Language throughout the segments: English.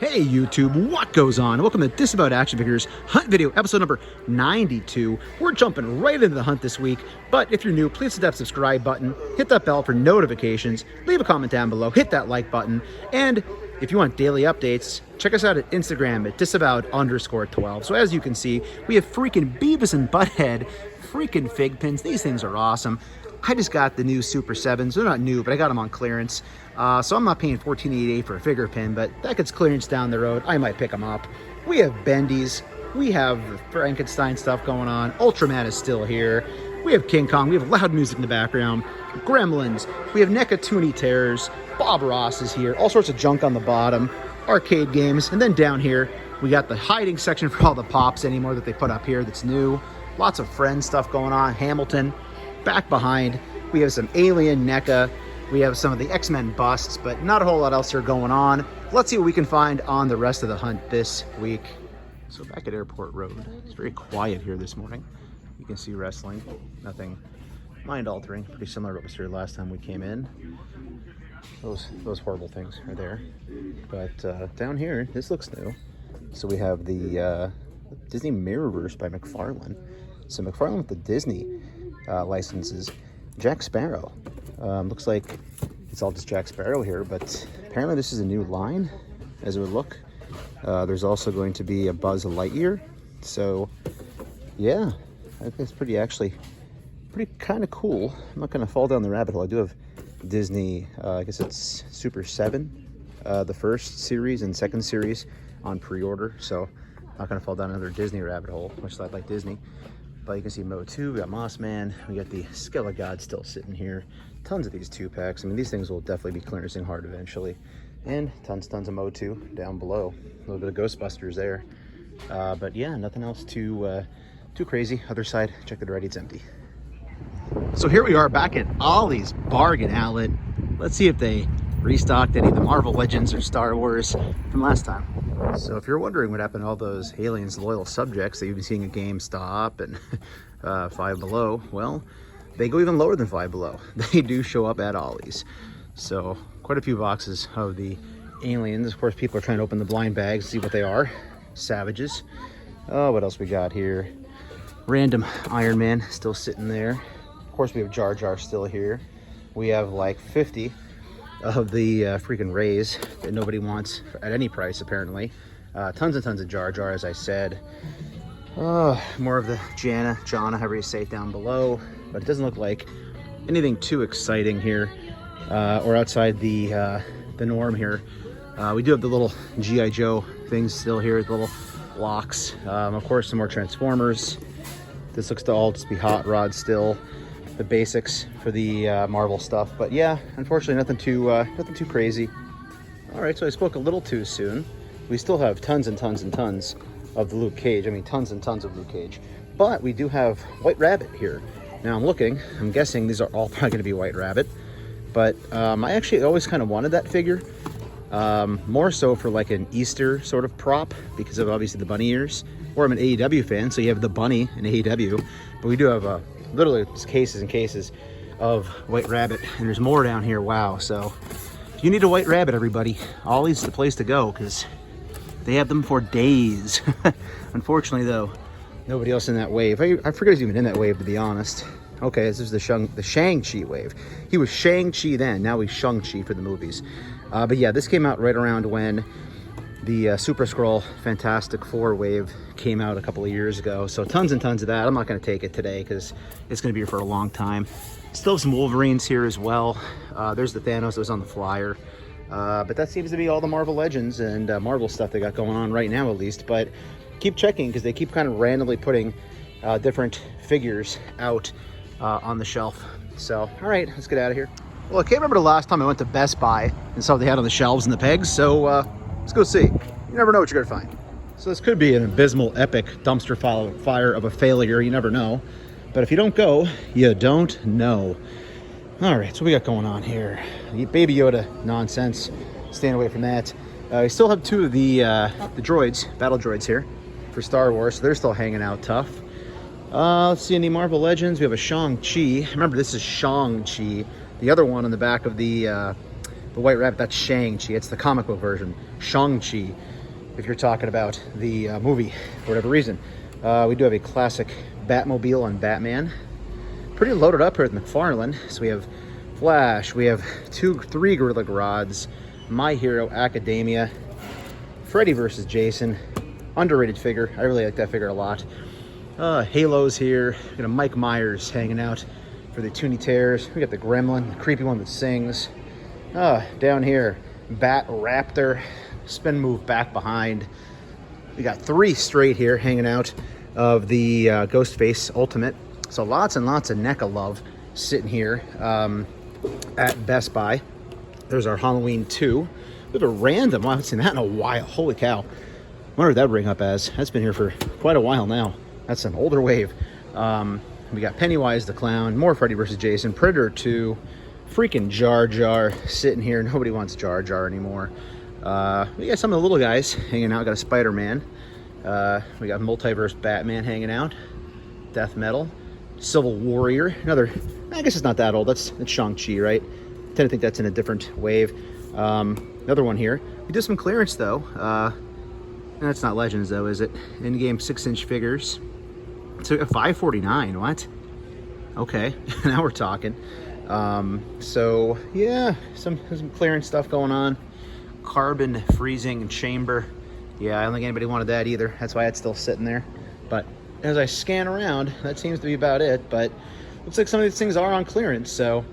Hey YouTube, what goes on? Welcome to Disavowed Action Figures Hunt Video, episode number 92. We're jumping right into the hunt this week, but if you're new, please hit that subscribe button, hit that bell for notifications, leave a comment down below, hit that like button, and if you want daily updates, check us out at Instagram at disavowed_12. So as you can see, we have freaking Beavis and Butthead, freaking fig pins. These things are awesome. I just got the new Super 7s. They're not new, but I got them on clearance. So I'm not paying $14.88 for a figure pin, but that gets clearance down the road. I might pick them up. We have Bendies. We have the Frankenstein stuff going on. Ultraman is still here. We have King Kong. We have loud music in the background. Gremlins. We have NECA Toonie Terrors. Bob Ross is here. All sorts of junk on the bottom. Arcade games. And then down here, we got the hiding section for all the pops anymore that they put up here that's new. Lots of Friends stuff going on. Hamilton. Back behind, we have some Alien NECA. We have some of the X-Men busts, but not a whole lot else here going on. Let's see what we can find on the rest of the hunt this week. So back at Airport Road, it's very quiet here this morning. You can see wrestling, nothing mind-altering. Pretty similar to what was here last time we came in. Those horrible things are there. But down here, this looks new. So we have the Disney Mirrorverse by McFarlane. So McFarlane with the Disney licenses. Jack Sparrow. Looks like it's all just Jack Sparrow here, but apparently this is a new line, as it would look. There's also going to be a Buzz Lightyear. So, yeah, I think it's pretty kind of cool. I'm not going to fall down the rabbit hole. I do have Disney, I guess it's Super 7, the first series and second series on pre-order. So, I'm not going to fall down another Disney rabbit hole, much like Disney. But you can see MOTU, we got Moss Man, we got the Skelegod still sitting here. Tons of these 2-packs. I mean, these things will definitely be clearancing hard eventually. And tons of MOTU down below. A little bit of Ghostbusters there. But yeah, nothing else too crazy. Other side, check the door, it's empty. So here we are back at Ollie's Bargain Outlet. Let's see if they restocked any of the Marvel Legends or Star Wars from last time. So if you're wondering what happened to all those Aliens loyal subjects that you've been seeing at GameStop and Five Below, well, they go even lower than Five Below. They do show up at Ollie's. So quite a few boxes of the Aliens. Of course, people are trying to open the blind bags, see what they are. Savages. Oh, what else we got here? Random Iron Man still sitting there. Of course, we have Jar Jar still here. We have like 50 of the freaking Rays that nobody wants at any price, apparently. Tons and tons of Jar Jar, as I said. More of the Jana, however you say it, down below. But it doesn't look like anything too exciting here, or outside the norm here. We do have the little G.I. Joe things still here, the little blocks. Of course, some more Transformers. This looks to all just be Hot Rod still. The basics for the Marvel stuff, but yeah, unfortunately nothing too crazy. All right, so I spoke a little too soon. We still have tons and tons and tons of the Luke Cage. I mean, tons and tons of Luke Cage, but we do have White Rabbit here. Now I'm guessing these are all probably going to be White Rabbit, but I actually always kind of wanted that figure, more so for like an Easter sort of prop because of obviously the bunny ears. Or I'm an AEW fan, so you have the bunny in AEW, but we do have literally just cases and cases of White Rabbit, and there's more down here. Wow. So if you need a White Rabbit, everybody, Ollie's the place to go because they have them for days. Unfortunately though, nobody else in that wave. I forget he's even in that wave, to be honest. Okay, this is the Shang-Chi wave. He was Shang-Chi then, now he's Shang-Chi for the movies. But yeah, this came out right around when the Super Skrull Fantastic Four wave came out a couple of years ago. So tons and tons of that. I'm not going to take it today because it's going to be here for a long time. Still have some Wolverines here as well. There's the Thanos that was on the flyer. But that seems to be all the Marvel Legends and Marvel stuff they got going on right now, at least. But keep checking because they keep kind of randomly putting different figures out on the shelf. So, all right, let's get out of here. Well, I can't remember the last time I went to Best Buy and saw what they had on the shelves and the pegs. So, let's go see. You never know what you're gonna find. So this could be an abysmal, epic dumpster fire of a failure. You never know. But if you don't go, you don't know. All right, so what we got going on here? Baby Yoda nonsense. Staying away from that. We still have two of the droids, battle droids here for Star Wars. So they're still hanging out tough. Let's see any Marvel Legends. We have a Shang-Chi. Remember, this is Shang-Chi. The other one on the back of the The White Rabbit, that's Shang-Chi. It's the comic book version. Shang-Chi, if you're talking about the movie, for whatever reason. We do have a classic Batmobile on Batman. Pretty loaded up here at McFarlane. So we have Flash, we have three Gorilla Grods, My Hero Academia, Freddy vs. Jason, underrated figure. I really like that figure a lot. Halo's here. We got a Mike Myers hanging out for the Toonie Tears. We got the Gremlin, the creepy one that sings. Down here, Bat Raptor, spin move back behind. We got three straight here hanging out of the Ghostface Ultimate. So lots and lots of NECA love sitting here at Best Buy. There's our Halloween 2. We have a random, I haven't seen that in a while. Holy cow. I wonder what that would ring up as. That's been here for quite a while now. That's an older wave. We got Pennywise the Clown, more Freddy vs. Jason, Predator 2, freaking Jar Jar sitting here. Nobody wants Jar Jar anymore. We got some of the little guys hanging out. Got a Spider-Man. We got Multiverse Batman hanging out. Death Metal. Civil Warrior. Another, I guess it's not that old. It's Shang-Chi, right? I tend to think that's in a different wave. Another one here. We did some clearance though. That's not Legends though, is it? In-game 6-inch figures. So $549. What? Okay, now we're talking. So yeah, some clearance stuff going on. Carbon freezing chamber. Yeah, I don't think anybody wanted that either. That's why it's still sitting there. But as I scan around, that seems to be about it. But looks like some of these things are on clearance, so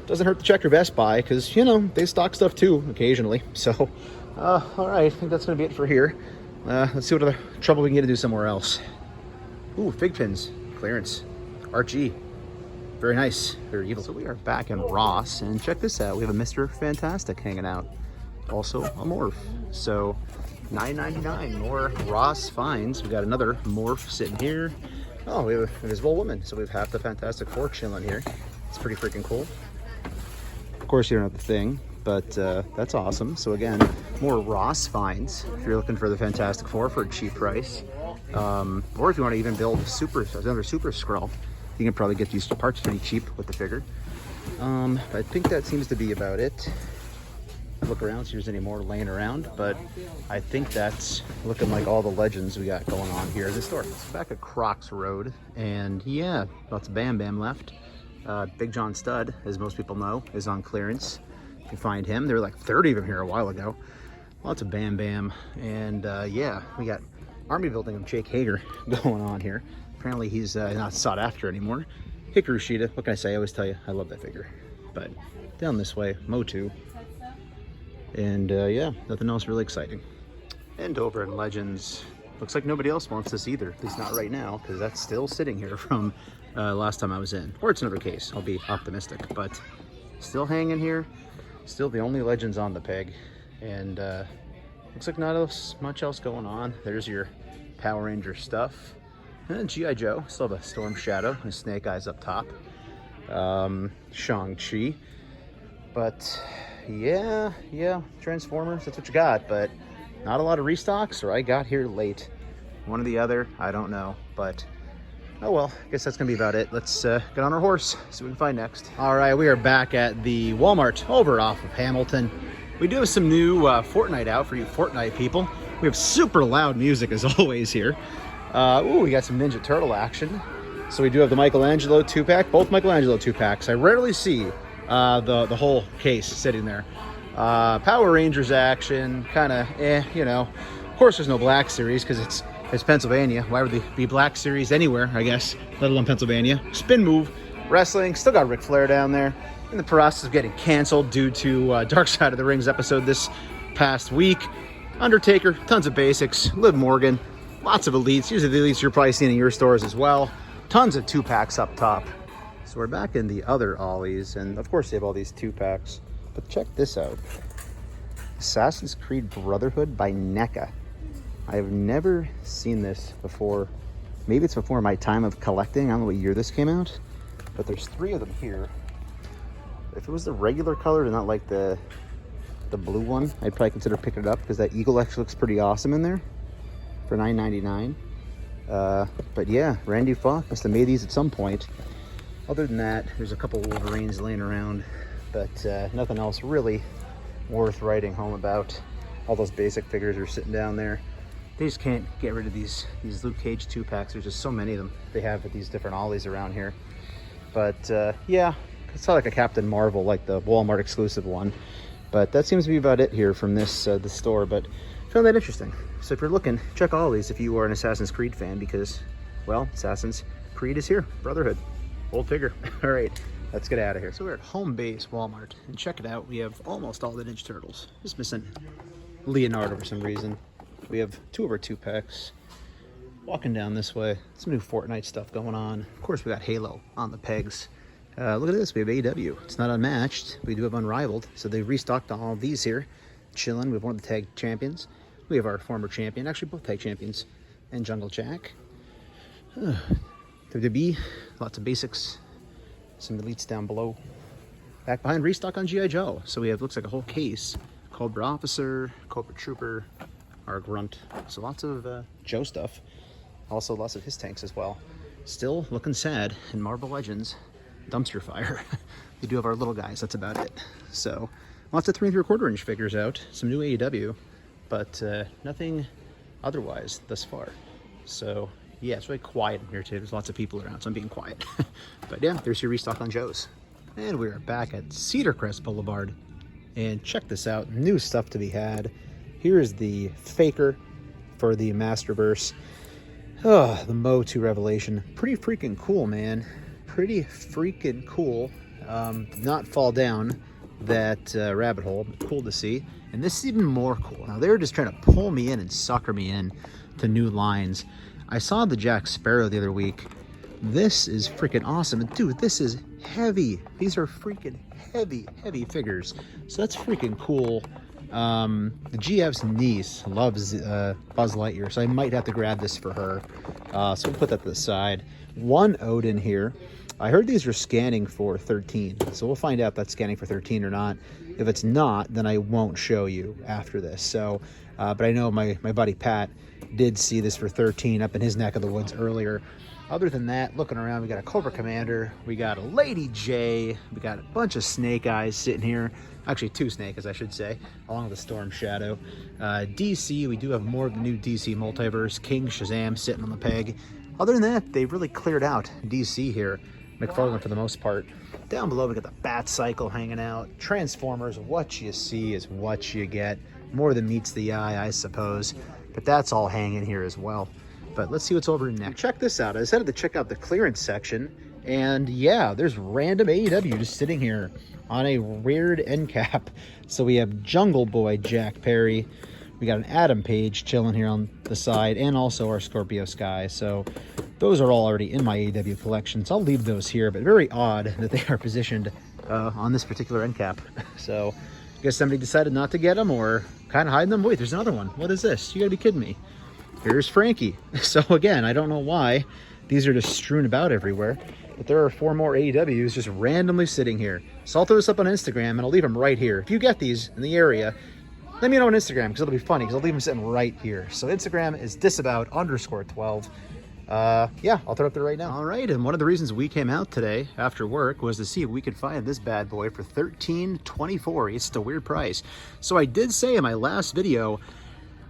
doesn't hurt to check your Best Buy, because, you know, they stock stuff too occasionally. So, all right, I think that's going to be it for here. Let's see what other trouble we can get to do somewhere else. Ooh, fig pins, clearance, Archie. Very nice, very evil. So we are back in Ross, and check this out. We have a Mr. Fantastic hanging out. Also a morph. So $9.99, more Ross finds. We got another morph sitting here. Oh, we have an Invisible Woman. So we have half the Fantastic Four chilling here. It's pretty freaking cool. Of course, you don't have the thing, but that's awesome. So again, more Ross finds if you're looking for the Fantastic Four for a cheap price. Or if you want to even build another Super Skrull, you can probably get these parts pretty cheap with the figure. I think that seems to be about it. Look around, see if there's any more laying around, but I think that's looking like all the Legends we got going on here in the store. It's back at Crocs Road, and yeah, lots of Bam Bam left. Big John Stud, as most people know, is on clearance. You can find him. There were like 30 of them here a while ago. Lots of Bam Bam, and yeah, we got army building of Jake Hager going on here. Apparently he's not sought after anymore. Hikaru Shida, what can I say? I always tell you, I love that figure. But down this way, MOTU. And yeah, nothing else really exciting. And over in Legends, looks like nobody else wants this either, at least not right now, because that's still sitting here from last time I was in. Or it's another case, I'll be optimistic, but still hanging here. Still the only Legends on the peg. And looks like not much else going on. There's your Power Ranger stuff. And G.I. Joe, still have a Storm Shadow and Snake Eyes up top. Shang-Chi. But yeah, Transformers, that's what you got, but not a lot of restocks, or I got here late. One or the other, I don't know, but oh well, I guess that's gonna be about it. Let's get on our horse, see what we can find next. All right, we are back at the Walmart over off of Hamilton. We do have some new Fortnite out for you Fortnite people. We have super loud music as always here. Ooh, we got some Ninja Turtle action. So we do have the Michelangelo 2-pack, both Michelangelo 2-packs. I rarely see the whole case sitting there. Power Rangers action, kind of you know. Of course there's no Black Series because it's Pennsylvania. Why would there be Black Series anywhere, I guess, let alone Pennsylvania? Spin move, wrestling, still got Ric Flair down there. In the process of getting canceled due to Dark Side of the Rings episode this past week. Undertaker, tons of basics, Liv Morgan, lots of elites. Usually the elites you're probably seeing in your stores as well. Tons of 2-packs up top. So we're back in the other Ollies, and of course they have all these 2-packs. But check this out. Assassin's Creed Brotherhood by NECA. I have never seen this before. Maybe it's before my time of collecting. I don't know what year this came out, but there's 3 of them here. If it was the regular color and not like the blue one, I'd probably consider picking it up because that eagle actually looks pretty awesome in there for $9.99. But yeah, Randy Falk must have made these at some point. Other than that, there's a couple Wolverines laying around. but nothing else really worth writing home about. All those basic figures are sitting down there. They just can't get rid of these Luke Cage 2-packs. There's just so many of them they have with these different Ollies around here. But yeah, it's not like a Captain Marvel like the Walmart exclusive one. But that seems to be about it here from this the store. But I found that interesting. So if you're looking, check Ollie's if you are an Assassin's Creed fan, because, well, Assassin's Creed is here. Brotherhood. Old figure. All right, let's get out of here. So we're at Home Base Walmart, and check it out. We have almost all the Ninja Turtles. Just missing Leonardo for some reason. We have 2 of our 2-packs. Walking down this way, some new Fortnite stuff going on. Of course, we got Halo on the pegs. Look at this, we have AEW. It's not unmatched. We do have Unrivaled. So they restocked all of these here. Chilling. We have one of the tag champions. We have our former champion, actually both tag champions, and Jungle Jack. WWE, lots of basics. Some elites down below. Back behind, restock on G.I. Joe. So we have, looks like a whole case. Cobra Officer, Cobra Trooper, our Grunt. So lots of Joe stuff. Also lots of his tanks as well. Still looking sad in Marvel Legends dumpster fire. We do have our little guys, that's about it. So lots of 3 3/4 inch figures out, some new AEW, but nothing otherwise thus far. So yeah, it's really quiet in here too. There's lots of people around, so I'm being quiet. But yeah, there's your restock on Joe's. And we're back at Cedar Crest Boulevard. And check this out, new stuff to be had. Here's the Faker for the Masterverse. Oh, the MOTU Revelation. Pretty freaking cool, man. Pretty freaking cool. Did not fall down that rabbit hole, but cool to see. And this is even more cool. Now, they were just trying to pull me in and sucker me in to new lines. I saw the Jack Sparrow the other week. This is freaking awesome. And dude, this is heavy. These are freaking heavy figures. So that's freaking cool. The GF's niece loves Buzz Lightyear, so I might have to grab this for her. So we'll put that to the side. One Odin here. I heard these are scanning for 13, so we'll find out if that's scanning for 13 or not. If it's not, then I won't show you after this. So, but I know my buddy Pat did see this for 13 up in his neck of the woods earlier. Other than that, looking around, we got a Cobra Commander, we got a Lady J, we got a bunch of Snake Eyes sitting here. Actually, 2 Snake Eyes, I should say, along with the Storm Shadow. DC, we do have more of the new DC Multiverse. King Shazam sitting on the peg. Other than that, they really cleared out DC here. McFarlane for the most part. Down below, we got the Bat Cycle hanging out. Transformers, what you see is what you get. More than meets the eye, I suppose. But that's all hanging here as well. But let's see what's over next. Check this out. I decided to check out the clearance section. And yeah, there's random AEW just sitting here on a weird end cap. So we have Jungle Boy Jack Perry. We got an Adam Page chilling here on the side, and also our Scorpio Sky. So those are all already in my AEW collection. So I'll leave those here, but very odd that they are positioned on this particular end cap. So I guess somebody decided not to get them, or kind of hiding them. Wait, there's another one. What is this? You gotta be kidding me. Here's Frankie. So again, I don't know why these are just strewn about everywhere, but there are 4 more AEWs just randomly sitting here. So I'll throw this up on Instagram, and I'll leave them right here. If you get these in the area, let me know on Instagram, because it'll be funny, because I'll leave them sitting right here. So Instagram is disavowed_12. Yeah, I'll throw it up there right now. All right, and one of the reasons we came out today after work was to see if we could find this bad boy for $13.24. It's just a weird price. So I did say in my last video,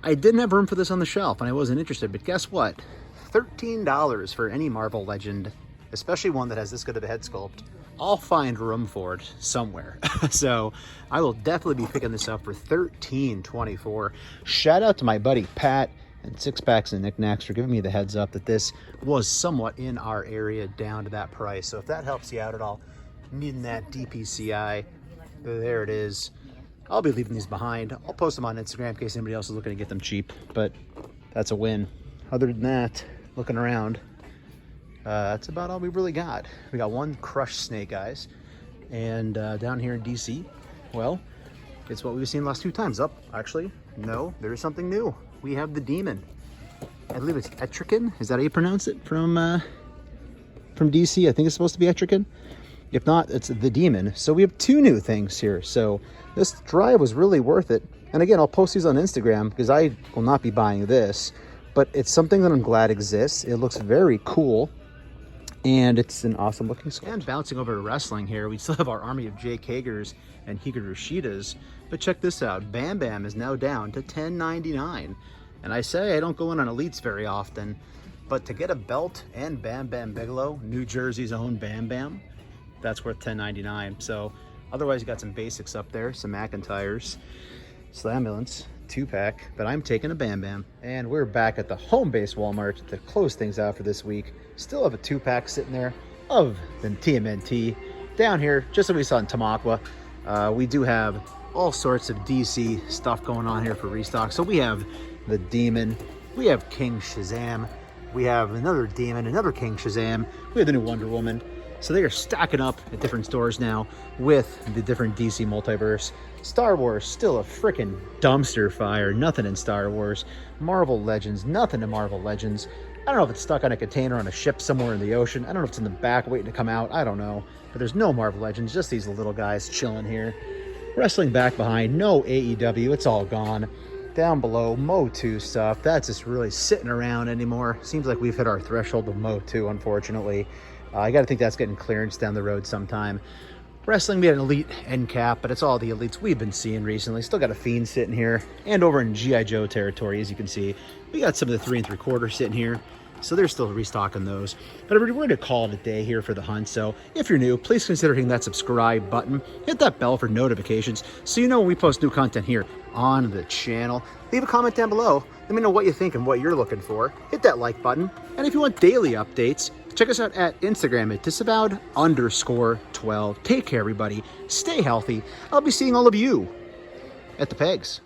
I didn't have room for this on the shelf, and I wasn't interested, but guess what? $13 for any Marvel Legend, especially one that has this good of a head sculpt. I'll find room for it somewhere. So I will definitely be picking this up for $13.24. Shout out to my buddy Pat and Six Packs and Knickknacks for giving me the heads up that this was somewhat in our area down to that price. So if that helps you out at all, needing that DPCI, there it is. I'll be leaving these behind. I'll post them on Instagram in case anybody else is looking to get them cheap, but that's a win. Other than that, looking around, that's about all we really got. We got one crushed Snake Eyes, and down here in DC, well, it's what we've seen the last 2 times. Up, actually, no, there's something new. We have the Demon. I believe it's Etrigan. Is that how you pronounce it from DC? I think it's supposed to be Etrigan. If not, it's the Demon. So we have 2 new things here. So this drive was really worth it. And again, I'll post these on Instagram because I will not be buying this, but it's something that I'm glad exists. It looks very cool. And it's an awesome looking sculpt. And bouncing over to wrestling here, we still have our army of Jake Hagers and Hikaru Shidas. But check this out, Bam Bam is now down to $10.99. And I say I don't go in on Elites very often, but to get a belt and Bam Bam Bigelow, New Jersey's own Bam Bam, that's worth $10.99. So otherwise you got some basics up there, some McIntyres, Slamulance, 2-pack, but I'm taking a Bam Bam. And we're back at the home base Walmart to close things out for this week. Still have a 2-pack sitting there of the TMNT. Down here, just like we saw in Tamaqua, we do have all sorts of DC stuff going on here for restock. So we have the Demon, we have King Shazam, we have another Demon, another King Shazam, we have the new Wonder Woman. So they are stacking up at different stores now with the different DC multiverse. Star Wars, still a freaking dumpster fire. Nothing in Star Wars. Marvel Legends, nothing in Marvel Legends. I don't know if it's stuck on a container on a ship somewhere in the ocean. I don't know if it's in the back waiting to come out. I don't know. But there's no Marvel Legends, just these little guys chilling here. Wrestling back behind, no AEW, it's all gone. Down below, MOTU stuff. That's just really sitting around anymore. Seems like we've hit our threshold of MOTU, unfortunately. I got to think that's getting clearance down the road sometime. Wrestling, we had an Elite end cap, but it's all the Elites we've been seeing recently. Still got a Fiend sitting here. And over in G.I. Joe territory, as you can see, we got some of the 3 3/4 sitting here. So they're still restocking those. But we're going to call it a day here for the hunt. So if you're new, please consider hitting that subscribe button. Hit that bell for notifications so you know when we post new content here on the channel. Leave a comment down below. Let me know what you think and what you're looking for. Hit that like button. And if you want daily updates, check us out at Instagram at Disavowed_12. Take care, everybody. Stay healthy. I'll be seeing all of you at the pegs.